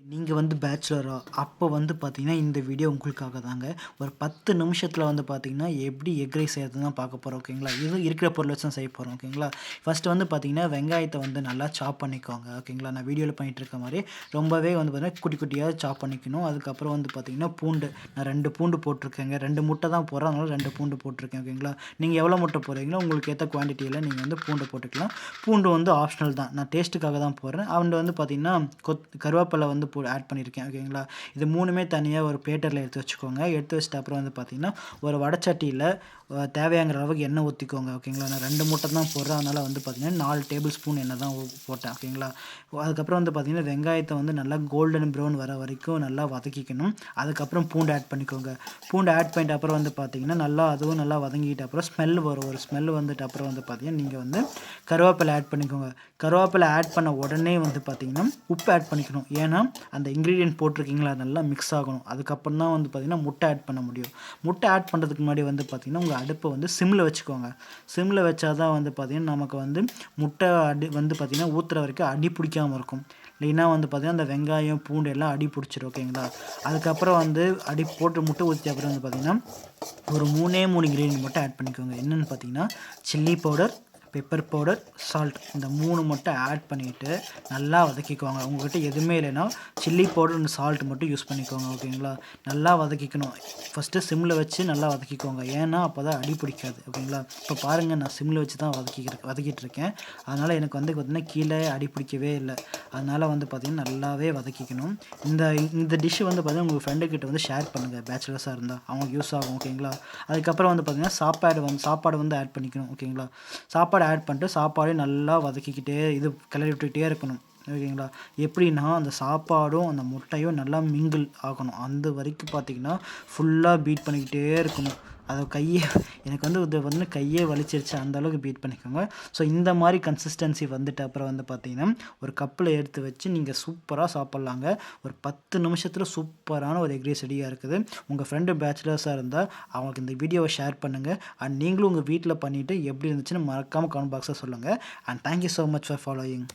நீங்க வந்து பேச்சுலரா? அப்போ வந்து பார்த்தீங்கன்னா, இந்த வீடியோ உங்களுக்காக தாங்க. ஒரு 10 நிமிஷத்தில வந்து பார்த்தீங்கன்னா, எப்படி எக் ரைஸ் செய்றதுன்னு தான் பார்க்க போறோம். ஓகேங்களா? இது இருக்கிற பொருள வச்சு தான் செய்ய போறோம். ஓகேங்களா? ஃபர்ஸ்ட்டு வந்து பார்த்தீங்கன்னா, வெங்காயத்த வந்து நல்லா சாப் பண்ணிக்கோங்க. ஓகேங்களா? நான் வீடியோல பண்ணிட்டு இருக்க மாரி ரொம்பவே வந்து பார்த்தீங்கன்னா, குட்டி குட்டியா சாப் பண்ணிக்கணும். அதுக்கப்புறம் வந்து பார்த்தீங்கன்னா, பூண்டு நான் 2 பூண்டு போட்டிருக்கேங்க. 2 முட்டை தான் போடுறேன். அதனால 2 பூண்டு போட்டிருக்கேன். ஓகேங்களா? நீங்க எவ்வளோ முட்டை போடுறீங்களோ, உங்களுக்கு ஏத்த குவான்டிட்டில நீங்க வந்து பூண்டு போட்டுக்கலாம். பூண்டு வந்து ஆப்ஷனல் தான். நான் டேஸ்ட்டுக்காக தான் போடுறேன். அண்ட் வந்து பார்த்தீங்கன்னா, கருவேப்பில வந்து ஆட் பண்ணியிருக்கேன். ஓகேங்களா? இது 3மே தனியா ஒரு பிளேட்டர்ல எடுத்து வச்சுக்கோங்க. எடுத்து வச்சுட்டு அப்புறம் வந்து பார்த்தீங்கன்னா, ஒரு வடச்சட்டியில தேவையாங்கிற அளவுக்கு எண்ணெய் ஊத்திக்கோங்க. ஓகேங்களா? நான் 2 முட்டை தான் போடுறேன். அதனால வந்து பார்த்தீங்கன்னா, 4 டேபிள் ஸ்பூன் எண்ணெய் தான் போட்டேன். ஓகேங்களா? அதுக்கப்புறம் வந்து பார்த்தீங்கன்னா, வெங்காயத்த வந்து நல்லா கோல்டன் ப்ரவுன் வர வரைக்கும் நல்லா வதக்கிக்கணும். அதுக்கப்புறம் பூண்டு ஆட் பண்ணிக்கோங்க. பூண்டு ஆட் பண்ணிட்ட அப்புறம் வந்து பார்த்தீங்கன்னா, அதுவும் நல்லா வதங்கிட்ட அப்புறம் ஸ்மெல் வரும். ஒரு ஸ்மெல் வந்துட்ட அப்புறம் வந்து பார்த்தீங்கன்னா, நீங்க வந்து கருவேப்பிலை ஆட் பண்ணிக்கோங்க. கருவேப்பிலை ஆட் பண்ண உடனே வந்து பார்த்தீங்கன்னா, உப்பு ஆட் பண்ணிக்கணும். ஏன்னா, அந்த இன்கிரீடியன்ட் போட்டிருக்கீங்களா, அது நல்லா மிக்ஸ் ஆகணும். அதுக்கப்புறம் தான் வந்து பார்த்தீங்கன்னா, முட்டை ஆட் பண்ண முடியும். முட்டை ஆட் பண்ணுறதுக்கு முன்னாடி வந்து பார்த்தீங்கன்னா, உங்க அடுப்ப வந்து சிம்ல வச்சுக்கோங்க. சிம்ல வச்சா தான் வந்து பார்த்தீங்கன்னா, நமக்கு வந்து முட்டை வந்து பார்த்தீங்கன்னா, ஊத்துற வரைக்கும் அடி பிடிக்காம இருக்கும். இல்லைன்னா வந்து பார்த்தீங்கன்னா, அந்த வெங்காயம், பூண்டு எல்லாம் அடி பிடிச்சிரும். ஓகேங்களா? அதுக்கப்புறம் வந்து போட்டு முட்டை ஊத்திய அப்புறம் வந்து பார்த்தீங்கன்னா, ஒரு 3 இன்கிரீடியன்ட் மட்டும் ஆட் பண்ணிக்கோங்க. என்னன்னு பார்த்தீங்கன்னா, chilli powder, pepper powder, salt இந்த 3 மட்டும் ஆட் பண்ணிட்டு நல்லா வதக்கிக்கோங்க. உங்ககிட்ட எதுவுமே இல்லைன்னா, சில்லி பவுடர் அண்ட் சால்ட் மட்டும் யூஸ் பண்ணிக்கோங்க. ஓகேங்களா? நல்லா வதக்கிக்கணும். ஃபர்ஸ்ட்டு சிம்ல வச்சு நல்லா வதக்கிக்கோங்க. ஏன்னா, அப்பதான் அடி பிடிக்காது. ஓகேங்களா? இப்போ பாருங்க, நான் சிம்ல வச்சு தான் வதக்கிட்டு இருக்கேன். அதனால எனக்கு வந்து பார்த்தீங்கன்னா, கீழ அடி பிடிக்கவே இல்ல. அதனால வந்து பார்த்தீங்கன்னா, நல்லாவே வதக்கிக்கணும். இந்த இந்த டிஷ் வந்து பார்த்தீங்கன்னா, உங்க ஃப்ரெண்டு கிட்ட வந்து ஷேர் பண்ணுங்க. பேச்சுலர்ஸா இருந்தா அவங்களுக்கு யூஸ் ஆகும். ஓகேங்களா? அதுக்கப்புறம் வந்து பார்த்தீங்கன்னா, சாப்பாடு வந்து ஆட் பண்ணிக்கணும். ஓகேங்களா? சாப்பாடு ஆட் பண்ணிட்டு சாப்பாடையும் நல்லா வதக்கிக்கிட்டே கிளறி விட்டுக்கிட்டே இருக்கணும். ஓகேங்களா? எப்படின்னா, அந்த சாப்பாடும் அந்த முட்டையும் நல்லா மிங்கிள் ஆகணும். அந்த வரைக்கும் பார்த்தீங்கன்னா, ஃபுல்லா பீட் பண்ணிக்கிட்டே இருக்கணும். அது எனக்கு வந்து இது வந்து கையே வலிச்சிருச்சு. அந்த அளவுக்கு பீட் பண்ணிக்கோங்க. ஸோ இந்த மாரி கன்சிஸ்டன்சி வந்துட்ட அப்புறம் வந்து பார்த்தீங்கன்னா, ஒரு கப்ல எடுத்து வச்சு நீங்க சூப்பரா சாப்பிட்லாங்க. ஒரு 10 நிமிஷத்துல சூப்பரான ஒரு எக் ரைஸ் ரெடியா இருக்குது. உங்க ஃப்ரெண்டு பேச்சுலர்ஸா இருந்தா அவங்களுக்கு இந்த வீடியோவ ஷேர் பண்ணுங்க. அண்ட் நீங்களும் உங்க வீட்ல பண்ணிட்டு எப்படி இருந்துச்சுன்னு மறக்காம கமெண்ட் பாக்ஸ்ல சொல்லுங்க. And thank you so much for following.